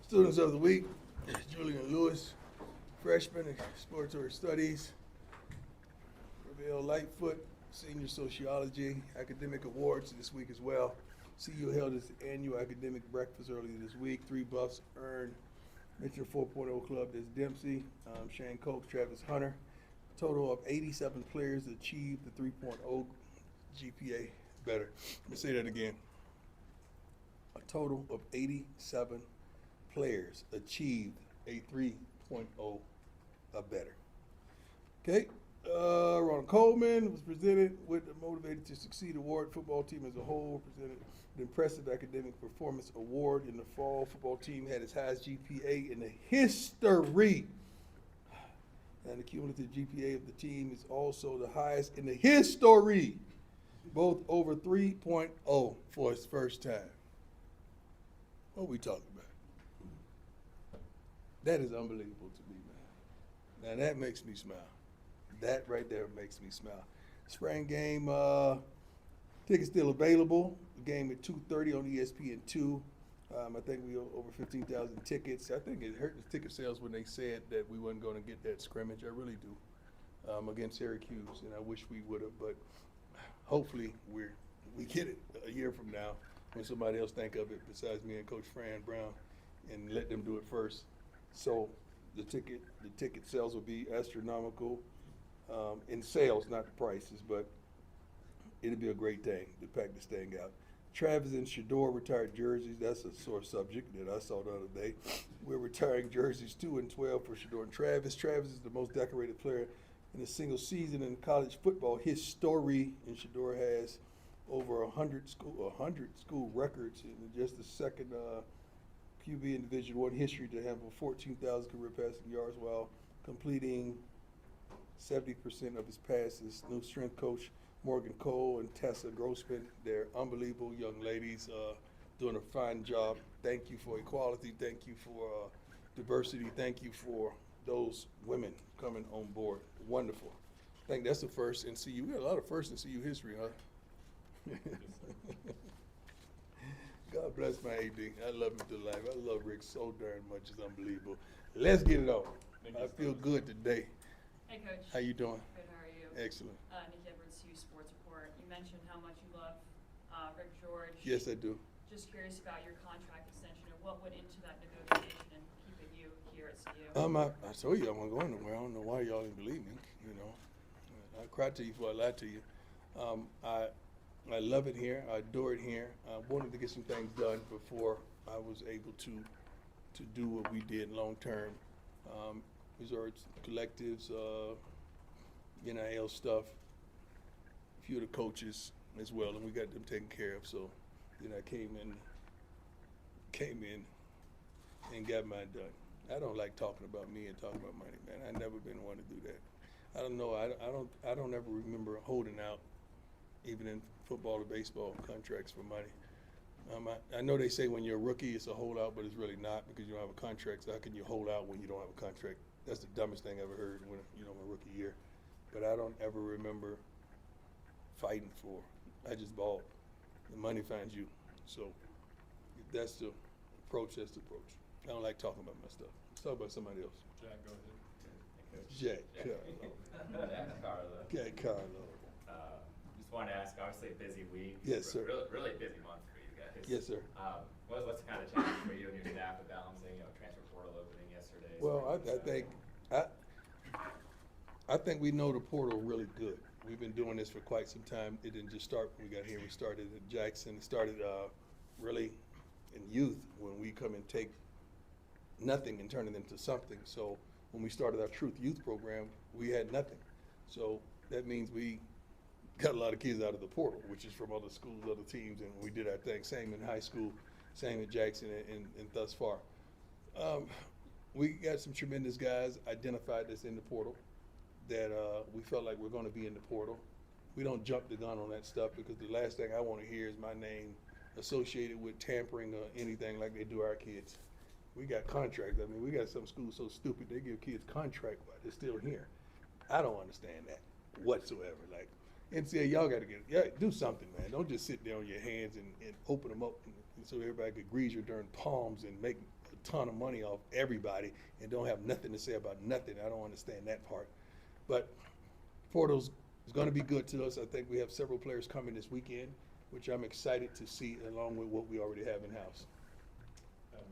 Students of the week, Julian Lewis, freshman in exploratory studies. Ravel Lightfoot, senior sociology. Academic awards this week as well. CU held its annual academic breakfast earlier this week. 3 buffs earned. Mention 4.0 club, there's Dempsey, Shane Coates, Travis Hunter. A total of 87 players achieved the 3.0 GPA better. Let me say that again. A total of 87 players achieved a 3.0 or better. Okay, Ronald Coleman was presented with the Motivated to Succeed Award. Football team as a whole presented the Impressive Academic Performance Award in the fall. Football team had its highest GPA in the history. And the cumulative GPA of the team is also the highest in the history, both over 3.0 for its first time. What are we talking about? That is unbelievable to me, man. Now that makes me smile. That right there makes me smile. Spring game, tickets still available. The game at 2:30 on ESPN2. I think we over 15,000 tickets. I think it hurt the ticket sales when they said that we weren't going to get that scrimmage. I really do, against Syracuse, and I wish we would have. But hopefully we get it a year from now when somebody else think of it besides me and Coach Fran Brown, and let them do it first. So the ticket sales will be astronomical in sales, not the prices, but it'll be a great thing to pack this thing out. Travis and Shador retired jerseys. That's a sore subject that I saw the other day. We're retiring jerseys 2 and 12 for Shador and Travis. Travis is the most decorated player in a single season in college football history, and Shador has over 100 school records, and just the second QB in Division I history to have over 14,000 career passing yards while completing 70% of his passes. New strength coach Morgan Cole and Tessa Grossman, they're unbelievable young ladies, doing a fine job. Thank you for equality. Thank you for diversity. Thank you for those women coming on board. Wonderful. I think that's the first in CU. We got a lot of firsts in CU history, huh? God bless my AD. I love him to life. I love Rick so darn much. It's unbelievable. Let's get it on. I feel good today. Hey, Coach. How you doing? Good, how are you? Excellent. Nikki Edwards, CU Sports Report. You mentioned how much you love Rick George. Yes, I do. Just curious about your contract extension and what went into that negotiation and keeping you here at CU. I told you I wasn't going nowhere. I don't know why y'all didn't believe me. You know, I cried to you before I lied to you. I love it here. I adore it here. I wanted to get some things done before I was able to do what we did long term. Resorts, collectives, NIL stuff, a few of the coaches as well, and we got them taken care of. So then I came in and got mine done. I don't like talking about me and talking about money, man. I've never been one to do that. I don't know. I don't ever remember holding out, even in football or baseball, contracts for money. I know they say when you're a rookie it's a holdout, but it's really not because you don't have a contract. So how can you hold out when you don't have a contract? That's the dumbest thing I ever heard when my rookie year. But I don't ever remember fighting for. I just balled. The money finds you. So if that's the approach, that's the approach. I don't like talking about my stuff. Let's talk about somebody else. Jack, go ahead. Jack Carlo. Jack Carlo. Jack Carlo. Just wanted to ask, obviously a busy week. Yes, sir. Really busy month for you guys. Yes, sir. What's the kind of challenge for you and your staff of balancing, transfer portal opening yesterday? Well, I think we know the portal really good. We've been doing this for quite some time. It didn't just start when we got here. We started at Jackson. It started really in youth when we come and take nothing and turn it into something. So when we started our Truth Youth program, we had nothing. So that means we got a lot of kids out of the portal, which is from other schools, other teams, and we did our thing. Same in high school, same at Jackson, and thus far. We got some tremendous guys identified that's in the portal that we felt like we're going to be in the portal. We don't jump the gun on that stuff because the last thing I want to hear is my name associated with tampering or anything like they do our kids. We got contracts. I mean, we got some schools so stupid they give kids contract while they're still here. I don't understand that whatsoever. Like, NCAA, y'all got to do something, man. Don't just sit there on your hands and open them up so everybody could grease your darn palms and make a ton of money off everybody and don't have nothing to say about nothing. I don't understand that part. But portals is going to be good to us. I think we have several players coming this weekend, which I'm excited to see along with what we already have in-house.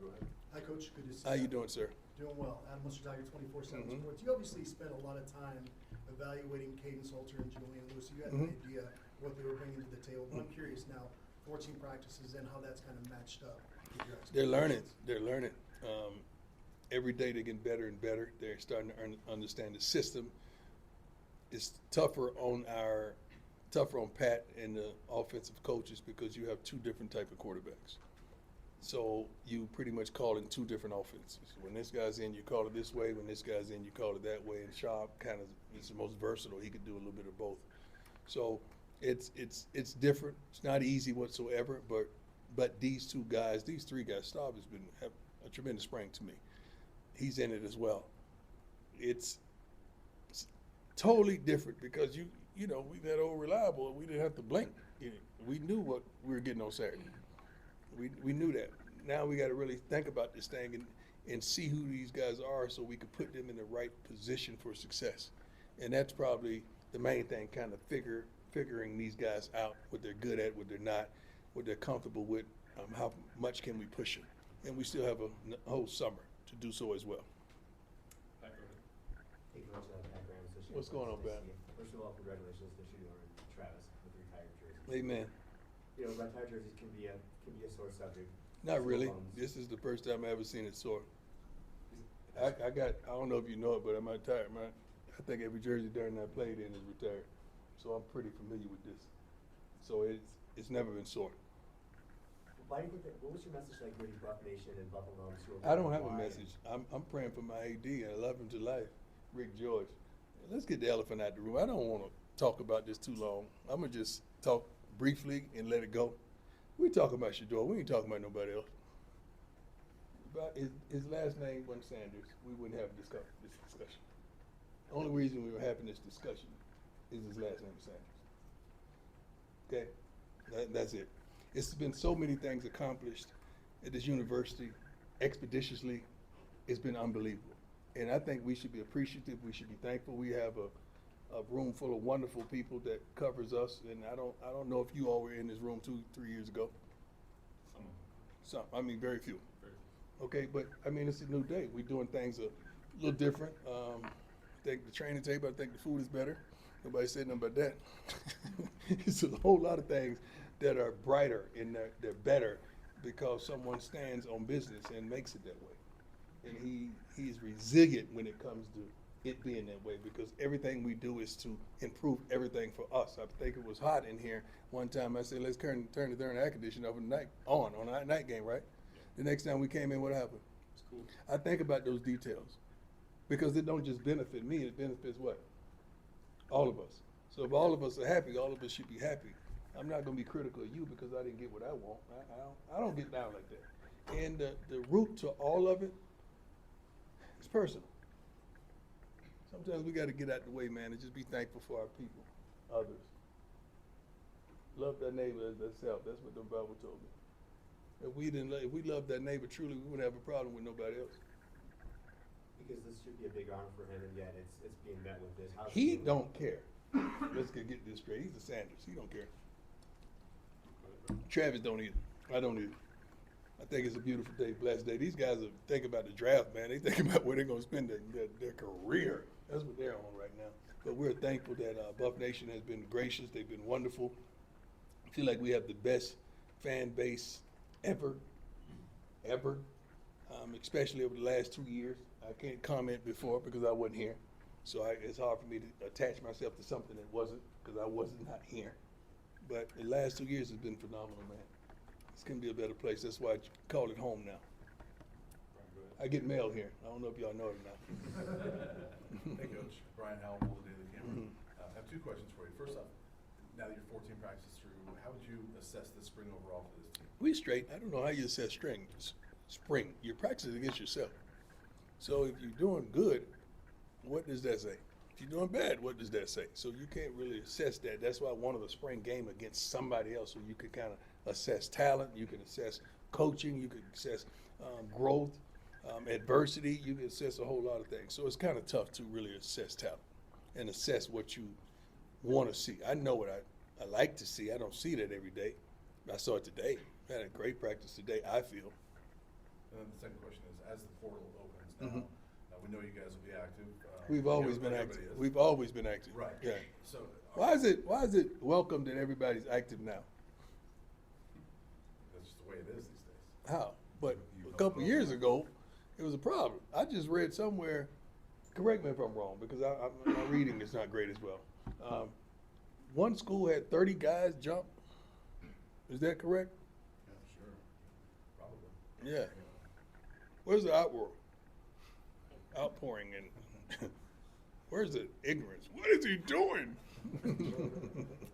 Go ahead. Hi, Coach. Good to see you. How you doing, sir? Doing well. Adam Tiger, 24/7 Mhm. Sports. You obviously spent a lot of time evaluating Caden Salter and Julian Lewis. You had Mhm. an idea what they were bringing to the table. But I'm curious now, 14 practices and how that's kind of matched up with your They're learning. expectations. They're learning. Every day they're getting better and better. They're starting to understand the system. It's tougher on Pat and the offensive coaches because you have two different type of quarterbacks. So you pretty much calling two different offenses. When this guy's in, you call it this way. When this guy's in, you call it that way. And Sharp kind of is the most versatile. He could do a little bit of both. So it's different. It's not easy whatsoever. But these two guys, these three guys, Staub has been have a tremendous spring to me. He's in it as well. It's totally different because you know we that old reliable. We didn't have to blink. We knew what we were getting on Saturday. We knew that. Now we got to really think about this thing and see who these guys are so we can put them in the right position for success. And that's probably the main thing, kind of figuring these guys out, what they're good at, what they're not, what they're comfortable with, how much can we push them. And we still have a whole summer to do so as well. Pat, go ahead. Hey, Coach, Pat Graham, Associate What's going on, Vice Ben? President. First of all, congratulations to you on Travis with the retired jersey. Amen. You know, retired jerseys can be a sore subject. Not Sore really. bums. This is the first time I ever seen it sore. I don't know if you know it, but I'm retired, man. I think every jersey during I played in is retired. So I'm pretty familiar with this. So it's never been sore. Why do you think that? What was your message like with Buff Nation and Buff alums who are I don't have a why- message. I'm praying for my AD and I love him to life, Rick George. Let's get the elephant out the room. I don't want to talk about this too long. I'm gonna just talk briefly and let it go. We talking about Shador. We ain't talking about nobody else. About his last name wasn't Sanders, we wouldn't have this discussion. The only reason we were having this discussion is his last name is Sanders. Okay, that's it. It's been so many things accomplished at this university expeditiously. It's been unbelievable, and I think we should be appreciative. We should be thankful. We have a room full of wonderful people that covers us, and I don't know if you all were in this room 2-3 years ago. I mean, very few. Okay, but I mean, it's a new day. We're doing things a little different. I think the training table, I think the food is better. Nobody said nothing about that. It's a whole lot of things that are brighter and they're better because someone stands on business and makes it that way. And he's resilient when it comes to it being that way because everything we do is to improve everything for us. I think it was hot in here one time. I said, let's turn the darn air conditioner on a night game, right? The next time we came in, what happened? It's cool. I think about those details because it don't just benefit me, it benefits what? All of us. So if all of us are happy, all of us should be happy. I'm not gonna be critical of you because I didn't get what I want. I don't get down like that. And the root to all of it is personal. Sometimes we gotta get out the way, man, and just be thankful for our people, others. Love thy neighbor as thyself. That's what the Bible told me. If we loved that neighbor truly, we wouldn't have a problem with nobody else. Because this should be a big honor for him, and yet it's being met with this. How's He feeling? don't care. Let's get this straight. He's a Sanders. He don't care. Travis don't either. I don't either. I think it's a beautiful day, blessed day. These guys are thinking about the draft, man. They thinking about where they're going to spend their career. That's what they're on right now. But we're thankful that Buff Nation has been gracious. They've been wonderful. I feel like we have the best fan base ever, especially over the last 2 years. I can't comment before because I wasn't here. So it's hard for me to attach myself to something that wasn't because I wasn't not here. But the last 2 years has been phenomenal, man. This can be a better place. That's why I call it home now. I get mail here. I don't know if y'all know it or not. Hey, Coach. Brian Howell, the Daily Camera. Mhm. I have two questions for you. First off, now that you're 14 practices through, how would you assess the spring overall for this team? We straight. I don't know how you assess spring. You're practicing against yourself. So if you're doing good, what does that say? If you're doing bad, what does that say? So you can't really assess that. That's why I wanted a spring game against somebody else so you could kind of assess talent, you can assess coaching, you can assess growth. adversity, you can assess a whole lot of things. So it's kind of tough to really assess talent and assess what you want to see. I know what I like to see. I don't see that every day. I saw it today. I had a great practice today, I feel. And then the second question is, as the portal opens Mhm. now, we know you guys will be active. We've always been everybody active. is. We've always been active. Right. Yeah. So. Why is it welcome that everybody's active now? That's just the way it is these days. How? But You a don't couple know. years ago, it was a problem. I just read somewhere, correct me if I'm wrong, because my reading is not great as well. One school had 30 guys jump. Is that correct? Yeah, sure. Probably. Yeah. Where's the outroar? Outpouring and where's the ignorance? What is he doing?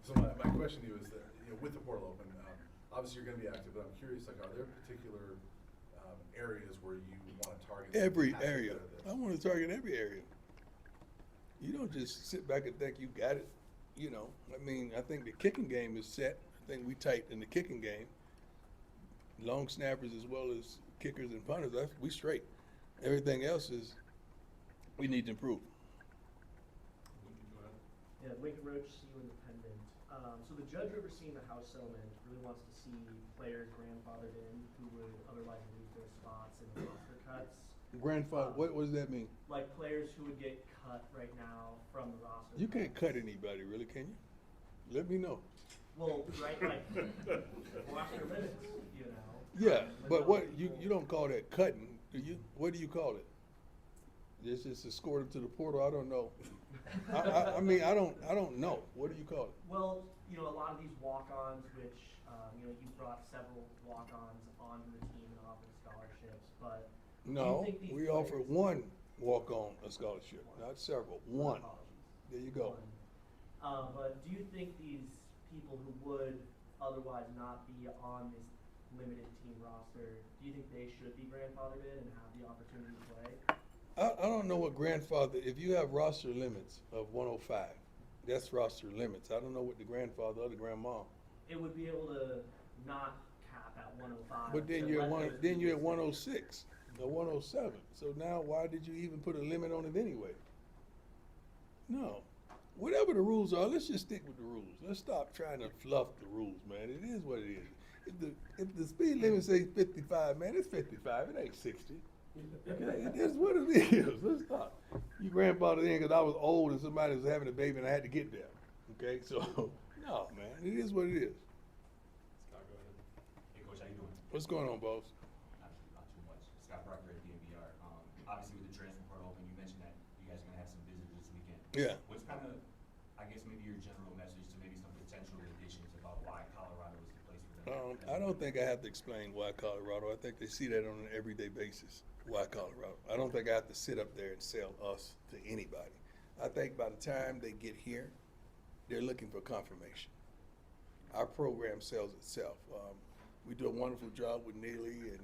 So my question to you is that, with the portal open, obviously you're gonna be active, but I'm curious, like, are there particular, areas where you wanna target? that Every have to area. better this? I want to target every area. You don't just sit back and think you got it. I mean, I think the kicking game is set. I think we tight in the kicking game. Long snappers as well as kickers and punters, we straight. Everything else is, we need to improve. Yeah, Lincoln Roach, CU Independent. So the judge overseeing the House settlement really wants to see players grandfathered in who would otherwise lose their spots in the roster cuts. Grandfather, what does that mean? Like players who would get cut right now from the roster. You can't cut anybody, really, can you? Let me know. Well, right, like roster limits, you know. Yeah, but limit what, on you people. don't call that cutting, do you? What do you call it? Just escort them to the portal? I don't know. I mean, I don't know. What do you call it? Well, a lot of these walk-ons, which, you brought several walk-ons onto the team and offered scholarships, but. do you No, think these we offer players- one walk-on a scholarship, not several, one. Apologies. There you go. One. But do you think these people who would otherwise not be on this limited team roster, do you think they should be grandfathered in and have the opportunity to play? I don't know what grandfather, if you have roster limits of 105, that's roster limits. I don't know what the grandfather or the grandma. It would be able to not cap at 105. But then to you're let one, those then you're at people 106 or 107. So now why did you even put a limit on it anyway? No. Whatever the rules are, let's just stick with the rules. Let's stop trying to fluff the rules, man. It is what it is. If the speed limit says 55, man, it's 55. It ain't 60. Okay, it is what it is. Let's stop. You grandfathered in because I was old and somebody was having a baby and I had to get there. Okay, so no, man, it is what it is. Scott, go ahead. Hey, Coach, how you doing? What's going on, boss? Not too much. Scott Proctor at DNVR. Obviously, with the transfer portal open, you mentioned that you guys are gonna have some visitors this weekend. Yeah. What's kind of, I guess, maybe your general message to maybe some potential additions about why Colorado is the place for them? I don't think I have to explain why Colorado. I think they see that on an everyday basis. Why Colorado? I don't think I have to sit up there and sell us to anybody. I think by the time they get here, they're looking for confirmation. Our program sells itself. We do a wonderful job with Neely and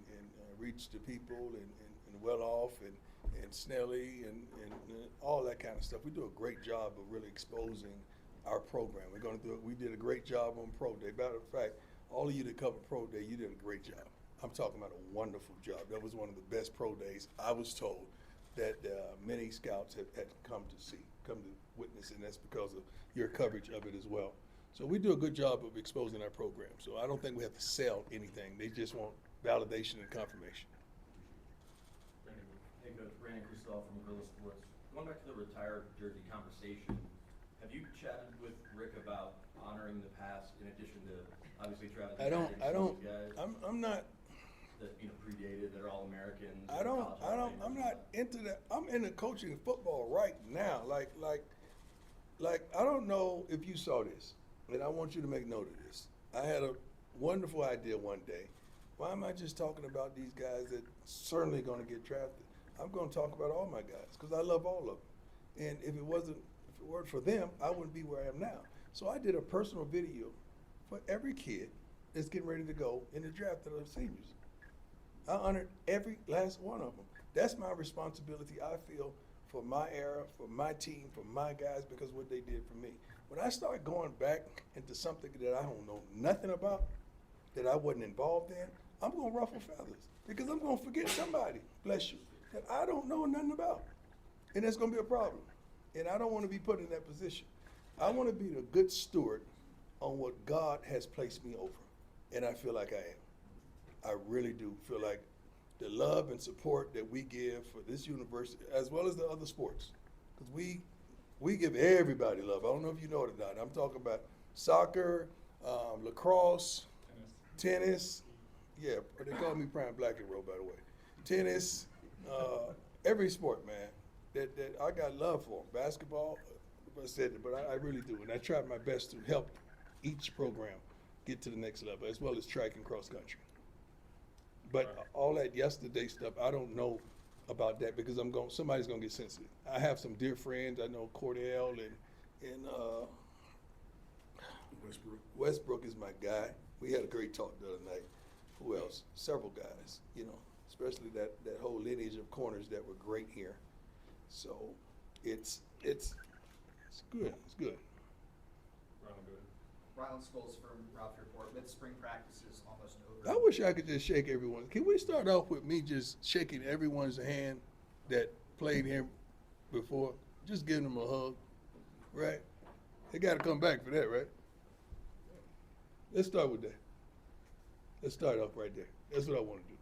Reach the People and Well Off and Snelly and all that kind of stuff. We do a great job of really exposing our program. We're going to do it. We did a great job on Pro Day. Matter of fact, all of you that covered Pro Day, you did a great job. I'm talking about a wonderful job. That was one of the best Pro Days, I was told, that many scouts had come to witness, and that's because of your coverage of it as well. So we do a good job of exposing our program. So I don't think we have to sell anything. They just want validation and confirmation. Hey, Coach, Brandon Cristal from Gorilla Sports. Going back to the retired jersey conversation, have you chatted with Rick about honoring the past in addition to obviously Travis? I'm not. That predated, that are all Americans. I'm not into that. I'm into coaching football right now. Like I don't know if you saw this, and I want you to make note of this. I had a wonderful idea one day. Why am I just talking about these guys that certainly going to get drafted? I'm going to talk about all my guys because I love all of them. And if it weren't for them, I wouldn't be where I am now. So I did a personal video for every kid that's getting ready to go in the draft that are seniors. I honored every last one of them. That's my responsibility, I feel, for my era, for my team, for my guys, because what they did for me. When I start going back into something that I don't know nothing about, that I wasn't involved in, I'm going to ruffle feathers because I'm going to forget somebody. Bless you. that I don't know nothing about. And that's gonna be a problem. And I don't wanna be put in that position. I wanna be the good steward on what God has placed me over. And I feel like I am. I really do feel like the love and support that we give for this university, as well as the other sports, because we give everybody love. I don't know if you know it or not. I'm talking about soccer, lacrosse, tennis. Yeah, they call me Prime Black and Roll, by the way. Tennis, every sport, man, that I got love for. Basketball, I said it, but I really do. And I try my best to help each program get to the next level, as well as track and cross country. But all that yesterday stuff, I don't know about that because somebody's gonna get sensitive. I have some dear friends. I know Cordell and Westbrook is my guy. We had a great talk the other night. Who else? Several guys, especially that whole lineage of corners that were great here. So it's good. It's good. Ryland Scholes from Ralph Report. With spring practices almost over. I wish I could just shake everyone. Can we start off with me just shaking everyone's hand that played here before? Just giving them a hug, right? They got to come back for that, right? Let's start with that. Let's start off right there. That's what I want to do.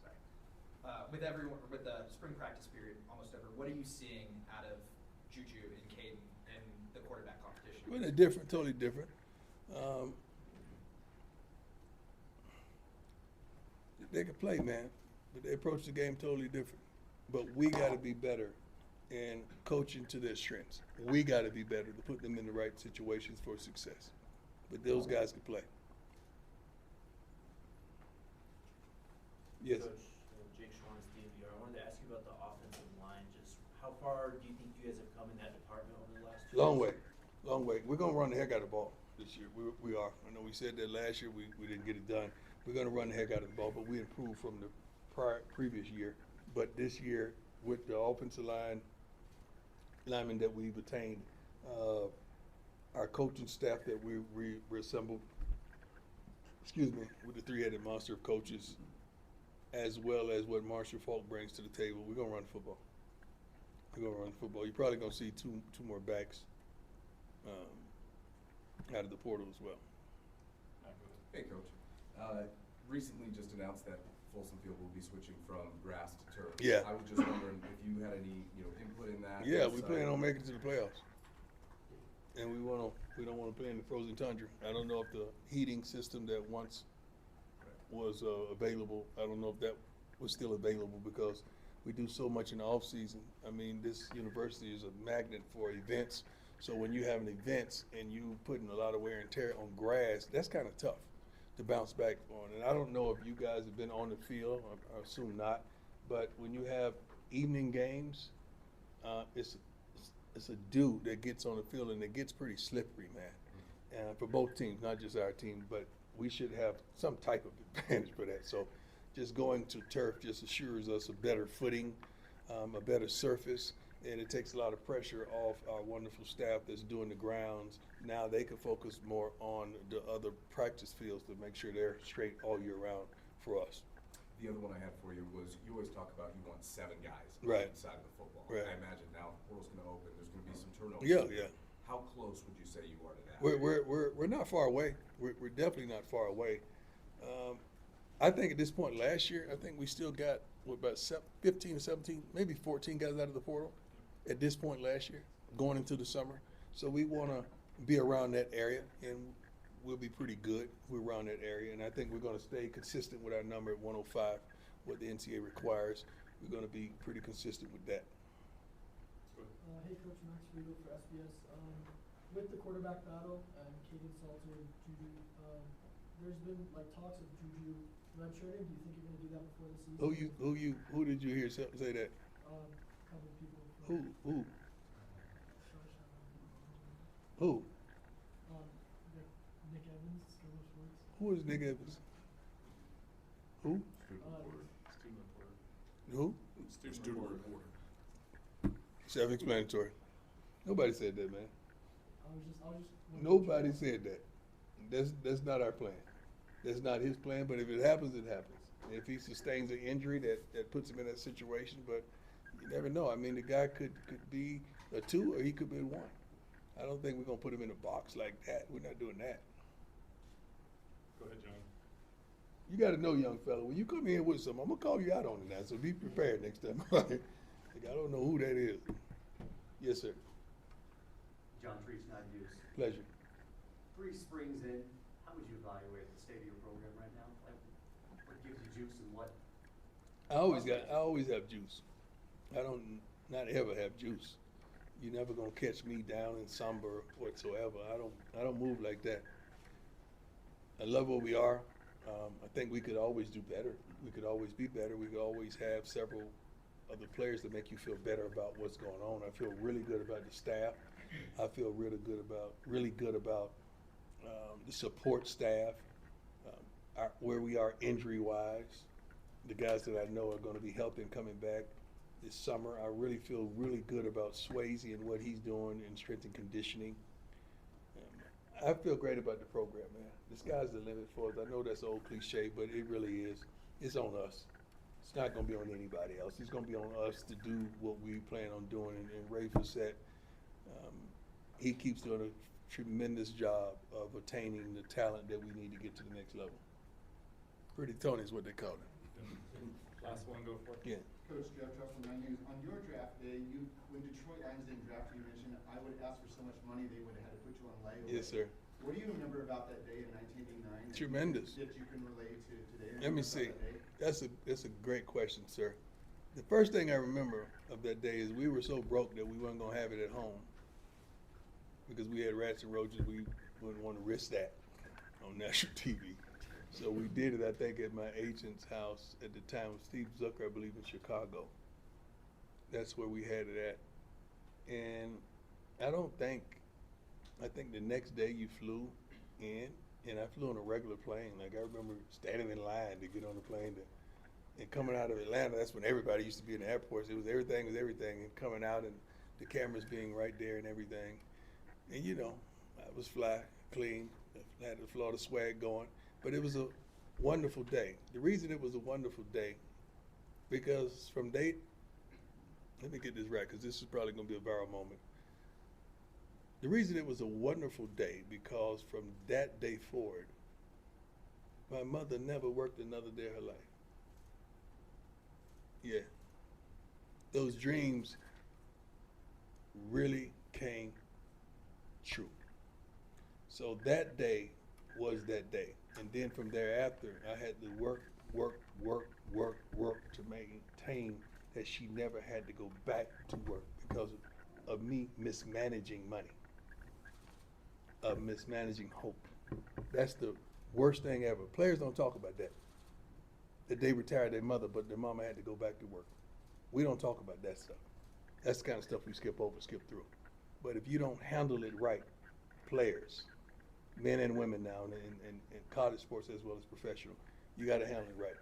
Sorry. With the spring practice period almost over, what are you seeing out of Juju and Caden in the quarterback competition? Well, they're different, totally different. They can play, man, but they approach the game totally different. But we got to be better in coaching to their strengths. We got to be better to put them in the right situations for success. But those guys can play. Yes. Coach, Jake Schwartz, DNVR. I wanted to ask you about the offensive line. Just how far do you think you guys have come in that department over the last 2 Long years? way, long way. We're gonna run the heck out of the ball this year. We are. I know we said that last year. We didn't get it done. We're gonna run the heck out of the ball, but we improved from the previous year. But this year, with the offensive linemen that we've attained, our coaching staff that we reassembled, with the three-headed monster of coaches, as well as what Marshall Falk brings to the table, we're gonna run football. We're gonna run football. You're probably gonna see two more backs out of the portal as well. Hey, Coach. Recently just announced that Folsom Field will be switching from grass to turf. Yeah. I was just wondering if you had any, input in that. Yeah, we plan on making it to the playoffs, and we don't want to play in the frozen tundra. I don't know if the heating system that once was available, I don't know if that was still available because we do so much in the off season. I mean, this university is a magnet for events. So when you have an events and you putting a lot of wear and tear on grass, that's kind of tough to bounce back on. And I don't know if you guys have been on the field, I assume not, but when you have evening games, it's a dew that gets on the field and it gets pretty slippery, man. For both teams, not just our team, but we should have some type of advantage for that. So just going to turf just assures us a better footing, a better surface, and it takes a lot of pressure off our wonderful staff that's doing the grounds. Now they can focus more on the other practice fields to make sure they're straight all year round for us. The other one I had for you was, you always talk about you want 7 guys Right. inside of the football. Right. I imagine now the portal's gonna open, there's gonna be some turnover. Yeah. How close would you say you are to that? We're not far away. We're definitely not far away. I think at this point last year, I think we still got about 15 or 17, maybe 14 guys out of the portal at this point last year, going into the summer. So we want to be around that area, and we'll be pretty good. We're around that area, and I think we're going to stay consistent with our number at 105, what the NCAA requires. We're going to be pretty consistent with that. Hey, Coach Max Friedel for SBS. With the quarterback battle and Caden Salter and Juju, there's been talks of Juju redshirting. Do you think you're going to do that before the season? Who did you hear say that? A couple of people. Who? Who? Nick Evans, Skillo Schwartz. Who is Nick Evans? Who? Who? Student reporter. Self-explanatory. Nobody said that, man. I was just Nobody said that. That's not our plan. That's not his plan, but if it happens, it happens. if he sustains an injury that puts him in that situation, but you never know. I mean, the guy could be a 2 or he could be a 1. I don't think we're gonna put him in a box like that. We're not doing that. Go ahead, John. You gotta know, young fella, when you come in with something, I'm gonna call you out on it now, so be prepared next time. Like, I don't know who that is. Yes, sir. John Treese, 9 News. Pleasure. 3 springs in, how would you evaluate the state of your program right now? Like, what gives you juice and what? I always have juice. I don't not ever have juice. You're never gonna catch me down and somber whatsoever. I don't move like that. I love where we are. I think we could always do better. We could always be better. We could always have several other players that make you feel better about what's going on. I feel really good about the staff. I feel really good about the support staff, where we are injury-wise. The guys that I know are going to be healthy and coming back this summer. I really feel really good about Swayze and what he's doing in strength and conditioning. I feel great about the program, man. The sky's the limit for us. I know that's old cliche, but it really is. It's on us. It's not going to be on anybody else. It's going to be on us to do what we plan on doing. And Ray Fossett, he keeps doing a tremendous job of attaining the talent that we need to get to the next level. Pretty Tony is what they call it. Last one, go for it. Yeah. Coach Jeff from 9 News. On your draft day, when Detroit Lions didn't draft you, mentioned I would ask for so much money they would have had to put you on layaway. Yes, sir. What do you remember about that day in 1989? Tremendous. That you can relate to today? Let me see. That's a great question, sir. The first thing I remember of that day is we were so broke that we weren't gonna have it at home because we had rats and roaches. We wouldn't want to risk that on national TV. So we did it, I think, at my agent's house at the time with Steve Zucker, I believe, in Chicago. That's where we had it at. And I think the next day you flew in, and I flew on a regular plane. Like, I remember standing in line to get on the plane and coming out of Atlanta. That's when everybody used to be in the airports. It was everything, and coming out and the cameras being right there and everything. And you know, I was fly, clean, I had the Florida swag going. But it was a wonderful day. The reason it was a wonderful day, because let me get this right, because this is probably going to be a viral moment. The reason it was a wonderful day, because from that day forward, my mother never worked another day of her life. Yeah. Those dreams really came true. So that day was that day. And then from thereafter, I had to work to maintain that she never had to go back to work because of me mismanaging money, of mismanaging hope. That's the worst thing ever. Players don't talk about that they retired their mother, but their mama had to go back to work. We don't talk about that stuff. That's the kind of stuff we skip through. But if you don't handle it right, players, men and women now in college sports as well as professional, you got to handle it right.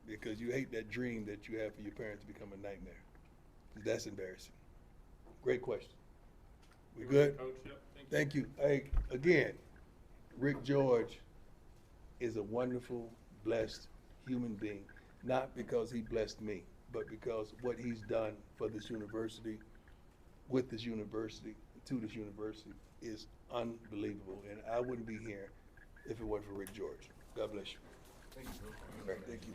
Because you hate that dream that you have for your parents to become a nightmare. That's embarrassing. Great question. We good? Coach, yep. Thank you. Hey, again, Rick George is a wonderful, blessed human being, not because he blessed me, but because what he's done for this university, with this university, to this university, is unbelievable. And I wouldn't be here if it wasn't for Rick George. God bless you. Thank you, Coach. All right, thank you.